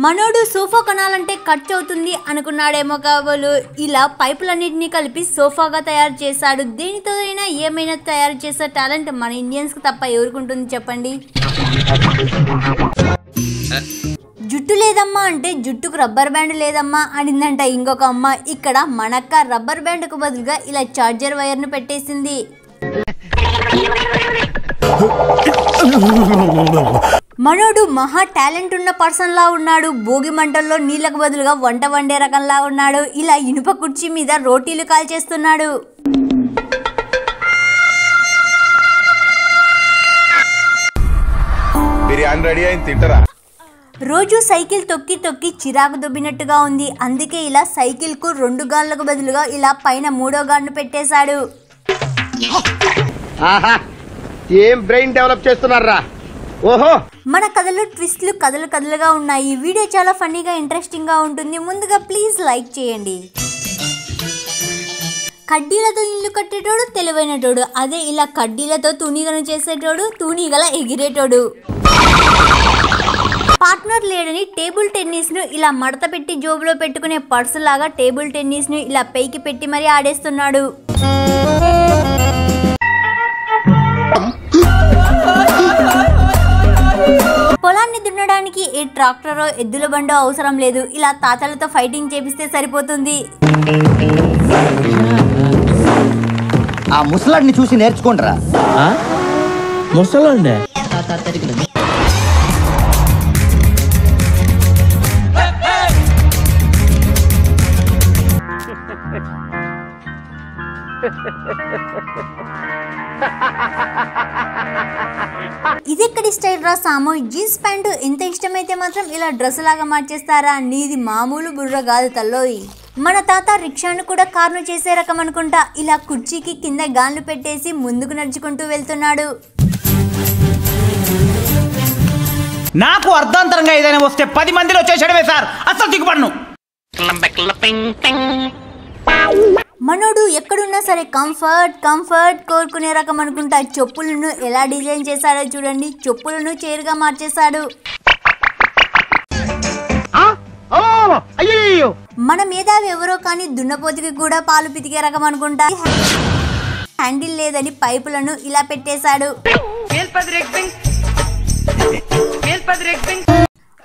మనోడు సోఫా కొనాలంటే ఖర్చు అవుతుంది అనుకున్నాడేమో కాబోలు ఇలా పైపులన్నింటినీ కలిపి సోఫాగా తయారు చేశాడు. దేనితో అయినా ఏమైనా తయారు చేసే టాలెంట్ మన ఇండియన్స్ కి తప్ప ఎవరికుంటుంది చెప్పండి. జుట్టు లేదమ్మా అంటే జుట్టుకు రబ్బర్ బ్యాండ్ లేదమ్మా అనిందంట ఇంకొక అమ్మ. ఇక్కడ మనక్క రబ్బర్ బ్యాండ్ కు బదులుగా ఇలా చార్జర్ వైర్ ను పెట్టేసింది. మనోడు మహా టాలెంట్ ఉన్న పర్సన్ లా ఉన్నాడు. భోగి మంటల్లో నీళ్లకు బదులుగా వంట వండే రకంలా ఉన్నాడు. ఇలా ఇనుప కుర్చీ మీద రోటీలు కాల్చేస్తున్నాడు. రోజు సైకిల్ తొక్కి తొక్కి చిరాకు దుబ్బినట్టుగా ఉంది. అందుకే ఇలా సైకిల్ కు 2 గాళ్ళకు బదులుగా ఇలా పైన 3వ గాడిని పెట్టేశాడు. ఏం బ్రెయిన్ డెవలప్ చేస్తున్నారా? ఓహో, మన కథలు ట్విస్ట్లు కథలుగా ఉన్నాయి. వీడియో చాలా ఫన్నీగా ఇంట్రెస్టింగ్ గా ఉంటుంది. ముందుగా ప్లీజ్ లైక్ చేయండి. కడ్డీలతో ఇల్లు కట్టేటోడు తెలివైనటోడు. అదే ఇలా కడ్డీలతో తూనీగను చేసేటోడు తూనీగల ఎగిరేటోడు. పార్ట్నర్ లేడని టేబుల్ టెన్నిస్ ను ఇలా మడత పెట్టి జోబులో పెట్టుకునే పర్సు లాగా టేబుల్ టెన్నిస్ ను ఇలా పైకి పెట్టి మరీ ఆడేస్తున్నాడు. పొలాన్ని దున్నడానికి ఏ ట్రాక్టరో ఎద్దుల బండో అవసరం లేదు. ఇలా తాతలతో ఫైటింగ్ చేపిస్తే సరిపోతుంది. ఆ ముసలాడిని చూసి నేర్చుకోండిరా. ముసలాడినే ఇదెక్కడి స్టైల్ రా సాము? జీన్స్ ప్యాంటు ఎంత ఇష్టమైతే మాత్రం ఇలా డ్రెస్ లాగా మార్చేస్తారా? నీది మామూలు బుర్ర కాదు తల్లోయ్. మన తాత రిక్షాను కూడా కార్ను చేసే రకం అనుకుంటా. ఇలా కుర్చీకి కింద గాన్లు పెట్టేసి ముందుకు నడుచుకుంటూ వెళ్తున్నాడు. నాకు అర్ధాంతరంగా ఏదైనా వస్తే 10 మందిలో చేసేయడమే సార్. అసలు దిగుపడను. మనోడు ఎక్కడున్నా సరే కంఫర్ట్ కోరుకునే రకం అనుకుంటా. చెప్పులను ఎలా డిజైన్ చేశాడో చూడండి. చెప్పులను చైర్గా మార్చేశాడు. మన మేధావి ఎవరో కానీ దున్నపోతుకి కూడా పాలు పితికే రకం అనుకుంటా. హ్యాండిల్ లేదని పైపులను ఇలా పెట్టేశాడు.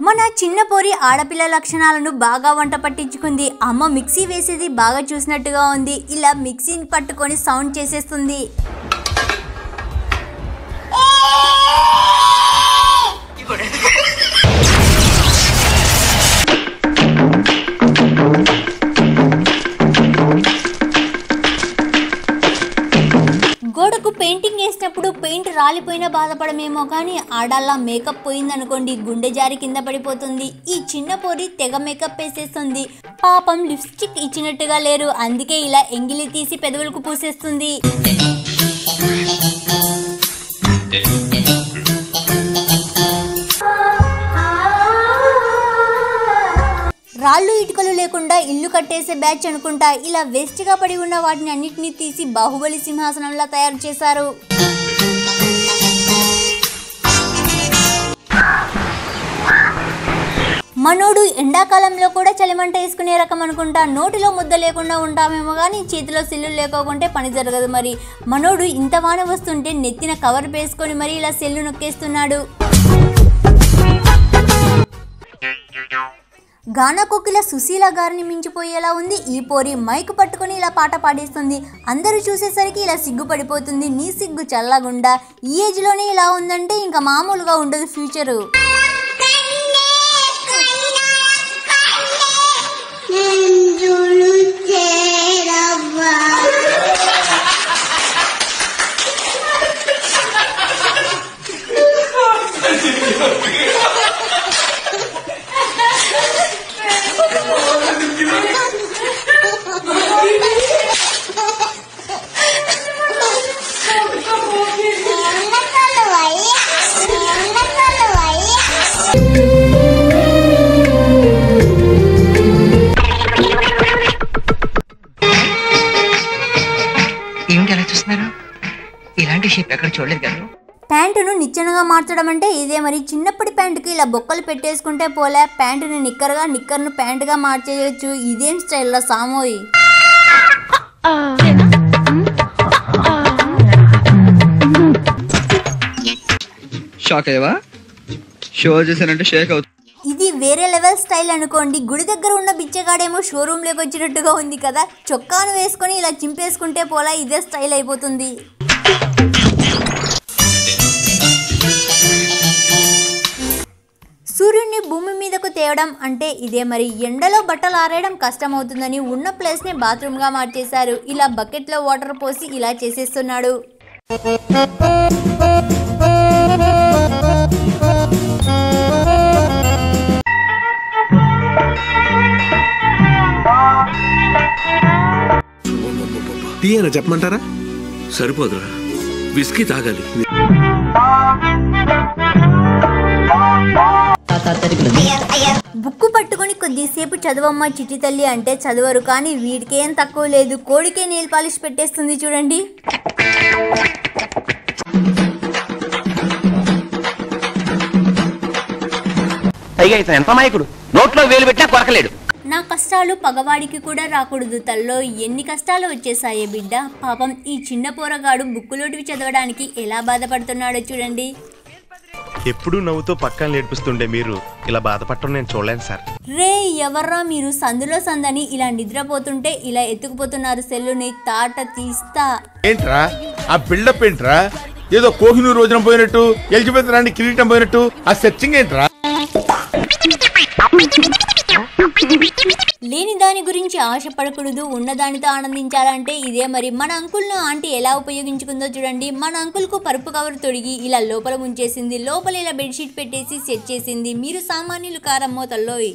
మన చిన్న పోరి ఆడపిల్ల లక్షణాలను బాగా వంట పట్టించుకుంది. అమ్మ మిక్సీ వేసేది బాగా చూసినట్టుగా ఉంది. ఇలా మిక్సీని పట్టుకొని సౌండ్ చేసేస్తుంది. గోడకు పెయింటింగ్ వేసినప్పుడు పెయింట్ రాలిపోయినా బాధపడమేమో కానీ ఆడాళ్ళ మేకప్ పోయిందనుకోండి గుండె జారి కింద పడిపోతుంది. ఈ చిన్న పోరి తెగ మేకప్ వేసేస్తుంది. పాపం లిప్స్టిక్ ఇచ్చినట్టుగా లేరు. అందుకే ఇలా ఎంగిలి తీసి పెదవులకు పూసేస్తుంది. రాళ్ళు ఇటుకలు లేకుండా ఇల్లు కట్టేసే బ్యాచ్ అనుకుంటా. ఇలా వేస్ట్ గా పడి ఉన్న వాటిని అన్నిటినీ తీసి బాహుబలి సింహాసనంలా తయారు చేశారు. మనోడు ఎండాకాలంలో కూడా చలిమంట వేసుకునే రకం అనుకుంటా. నోటిలో ముద్ద లేకుండా ఉంటామేమో కానీ చేతిలో సెల్లు లేకోకుంటే పని జరగదు. మరి మనోడు ఇంత వాన వస్తుంటే నెత్తిన కవర్ వేసుకొని మరి ఇలా సెల్లు నొక్కేస్తున్నాడు. గానా కోకిల సుశీల గారిని మించిపోయేలా ఉంది ఈ పోరి. మైక్ పట్టుకుని ఇలా పాట పాడేస్తుంది. అందరూ చూసేసరికి ఇలా సిగ్గుపడిపోతుంది. నీ సిగ్గు చల్లగుండా. ఈ ఏజ్ లోనే ఇలా ఉందంటే ఇంకా మామూలుగా ఉండదు ఫ్యూచరు. చేస్తున్నారు? ఇలాంటి షేప్ ఎక్కడ చూడలేదు కదా. ప్యాంటును నిచ్చెనగా మార్చడం అంటే ఇదే మరి. చిన్నప్పటి ప్యాంటుకి ఇలా బొక్కలు పెట్టేసుకుంటే పోలే, ప్యాంటుని నిక్కర్గా, నిక్కర్ను ప్యాంటుగా మార్చేయచ్చు. ఇదేం స్టైల్లో సామోయి. షాక్ అయ్యవా? షో చేశానంటే షేక్ అవుతుంది. ఇది వేరే లెవెల్ స్టైల్ అనుకోండి. గుడి దగ్గర ఉన్న బిచ్చగాడేమో షోరూమ్ లోకి వచ్చినట్టుగా ఉంది కదా. చొక్కాను వేసుకొని ఇలా చింపేసుకుంటే పోలా ఇదే స్టైల్ అయిపోతుంది. సూర్యుడిని భూమి మీదకు తేవడం అంటే ఇదే మరి. ఎండలో బట్టలు ఆరేయడం కష్టమవుతుందని ఉన్న ప్లేస్ని బాత్రూమ్గా మార్చేశారు. ఇలా బకెట్లో వాటర్ పోసి ఇలా చేసేస్తున్నాడు. టీ అయినా చెప్పమంటారా? సరిపోదురా, విస్కీ తాగాలి. బుక్కు పట్టుకుని కొద్దిసేపు చదవమ్మ చిట్టి తల్లి అంటే చదవరు, కానీ వీడికేం తక్కువ లేదు. కోడికే నెయిల్ పాలిష్ పెట్టేస్తుంది చూడండి. ఎంత మాయకుడు, నోట్లో వేలు పెట్టినా కొరకలేడు. నా కష్టాలు పగవాడికి కూడా రాకూడదు. తల్లో ఎన్ని కష్టాలు వచ్చేసాయే బిడ్డ. పాపం ఈ చిన్న పోరగాడు బుక్కులోటివి చదవడానికి ఎలా బాధపడుతున్నాడో చూడండి. ఎప్పుడూ నవ్వుతో పక్కన నేర్పిస్తుండే మీరు ఇలా బాధపడటం నేను చూడలేను సార్. రే ఎవర్రా మీరు, సందులో సందని ఇలా నిద్రపోతుంటే ఇలా ఎత్తుకుపోతున్నారు సెల్లుని. తాట తీస్తా. ఏంట్రా ఆ బిల్డప్ ఏంట్రా? ఏదో కోహినూరు రోజున పోయినట్టు, ఎలిజబెత్ రాణి కిరీటం పోయినట్టు ఆ సెర్చింగ్ ఏంట్రా? లేని దాని గురించి ఆశపడకూడదు, ఉన్నదానితో ఆనందించాలంటే ఇదే మరి. మన అంకుల్ను ఆంటీ ఎలా ఉపయోగించుకుందో చూడండి. మన అంకుల్కు పరుపు కవర్ తొడిగి ఇలా లోపల ముంచేసింది. లోపల ఇలా బెడ్షీట్ పెట్టేసి సెట్ చేసింది. మీరు సామాన్యులు కారమ్మో తల్లోయ్.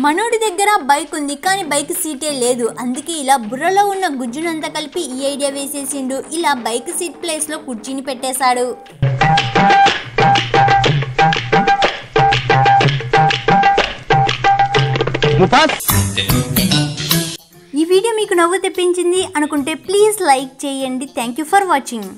మనోడి దగ్గర బైక్ ఉంది, కానీ బైక్ సీటే లేదు. అందుకే ఇలా బుర్రలో ఉన్న గుజ్జునంతా కలిపి ఈ ఐడియా వేసేసిండు. ఇలా బైక్ సీట్ ప్లేస్ లో కుర్చీని పెట్టేశాడు. ఈ వీడియో మీకు నవ్వు తెప్పించింది అనుకుంటే ప్లీజ్ లైక్ చేయండి. Thank you for watching.